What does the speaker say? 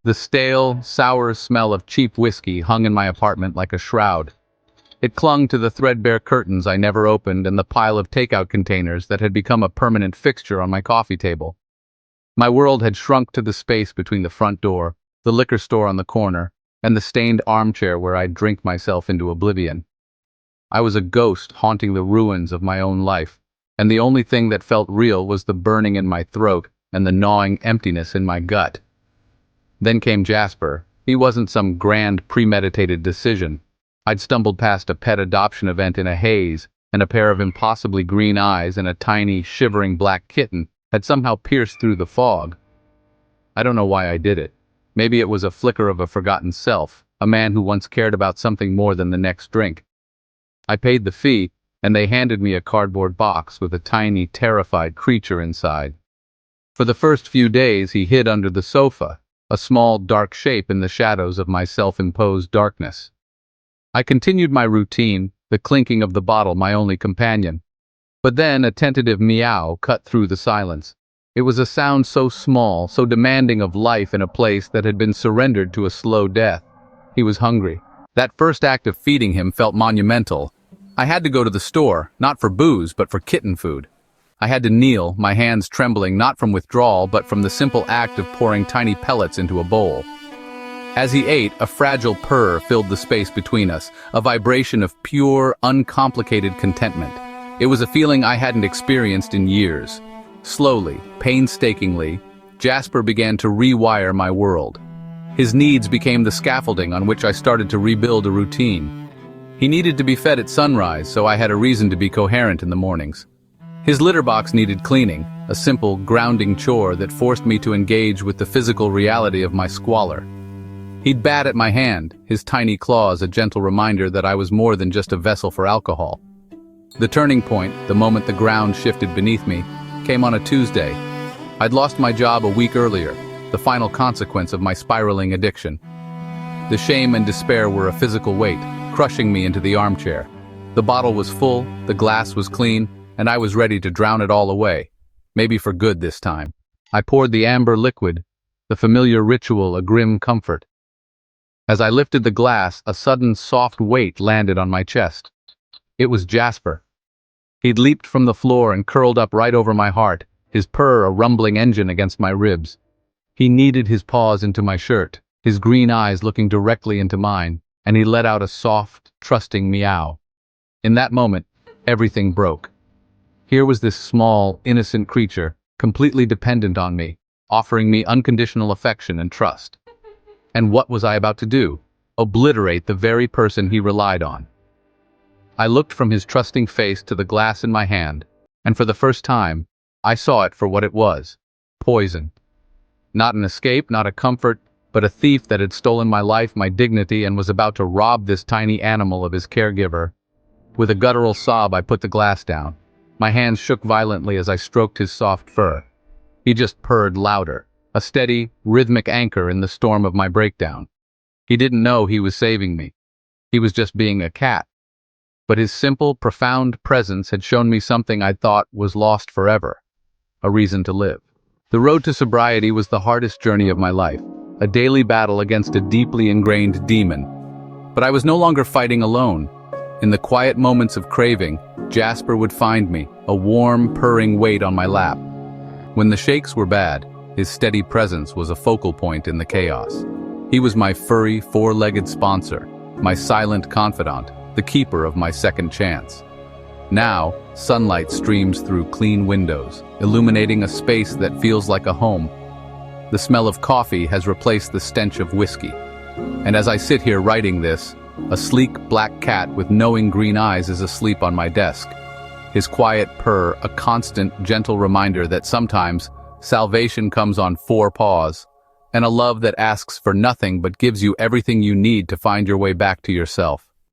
The stale, sour smell of cheap whiskey hung in my apartment like a shroud. It clung to the threadbare curtains I never opened and the pile of takeout containers that had become a permanent fixture on my coffee table. My world had shrunk to the space between the front door, the liquor store on the corner, and the stained armchair where I'd drink myself into oblivion. I was a ghost haunting the ruins of my own life, and the only thing that felt real was the burning in my throat and the gnawing emptiness in my gut. Then came Jasper. He wasn't some grand premeditated decision. I'd stumbled past a pet adoption event in a haze, and a pair of impossibly green eyes and a tiny, shivering black kitten had somehow pierced through the fog. I don't know why I did it. Maybe it was a flicker of a forgotten self, a man who once cared about something more than the next drink. I paid the fee, and they handed me a cardboard box with a tiny, terrified creature inside. For the first few days he hid under the sofa, a small, dark shape in the shadows of my self-imposed darkness. I continued my routine, the clinking of the bottle my only companion. But then a tentative meow cut through the silence. It was a sound so small, so demanding of life in a place that had been surrendered to a slow death. He was hungry. That first act of feeding him felt monumental. I had to go to the store, not for booze, but for kitten food. I had to kneel, my hands trembling not from withdrawal, but from the simple act of pouring tiny pellets into a bowl. As he ate, a fragile purr filled the space between us, a vibration of pure, uncomplicated contentment. It was a feeling I hadn't experienced in years. Slowly, painstakingly, Jasper began to rewire my world. His needs became the scaffolding on which I started to rebuild a routine. He needed to be fed at sunrise, so I had a reason to be coherent in the mornings. His litter box needed cleaning, a simple, grounding chore that forced me to engage with the physical reality of my squalor. He'd bat at my hand, his tiny claws a gentle reminder that I was more than just a vessel for alcohol. The turning point, the moment the ground shifted beneath me, came on a Tuesday. I'd lost my job a week earlier, the final consequence of my spiraling addiction. The shame and despair were a physical weight, crushing me into the armchair. The bottle was full, the glass was clean, and I was ready to drown it all away. Maybe for good this time. I poured the amber liquid, the familiar ritual a grim comfort. As I lifted the glass, a sudden soft weight landed on my chest. It was Jasper. He'd leaped from the floor and curled up right over my heart, his purr a rumbling engine against my ribs. He kneaded his paws into my shirt, his green eyes looking directly into mine, and he let out a soft, trusting meow. In that moment, everything broke. Here was this small, innocent creature, completely dependent on me, offering me unconditional affection and trust. And what was I about to do? Obliterate the very person he relied on. I looked from his trusting face to the glass in my hand, and for the first time, I saw it for what it was: poison. Not an escape, not a comfort, but a thief that had stolen my life, my dignity, and was about to rob this tiny animal of his caregiver. With a guttural sob, I put the glass down. My hands shook violently as I stroked his soft fur. He just purred louder, a steady, rhythmic anchor in the storm of my breakdown. He didn't know he was saving me. He was just being a cat. But his simple, profound presence had shown me something I'd thought was lost forever: a reason to live. The road to sobriety was the hardest journey of my life, a daily battle against a deeply ingrained demon. But I was no longer fighting alone. In the quiet moments of craving, Jasper would find me, a warm, purring weight on my lap. When the shakes were bad, his steady presence was a focal point in the chaos. He was my furry, four-legged sponsor, my silent confidant, the keeper of my second chance. Now, sunlight streams through clean windows, illuminating a space that feels like a home. The smell of coffee has replaced the stench of whiskey. And as I sit here writing this, a sleek black cat with knowing green eyes is asleep on my desk. His quiet purr, a constant, gentle reminder that sometimes salvation comes on four paws, and a love that asks for nothing but gives you everything you need to find your way back to yourself.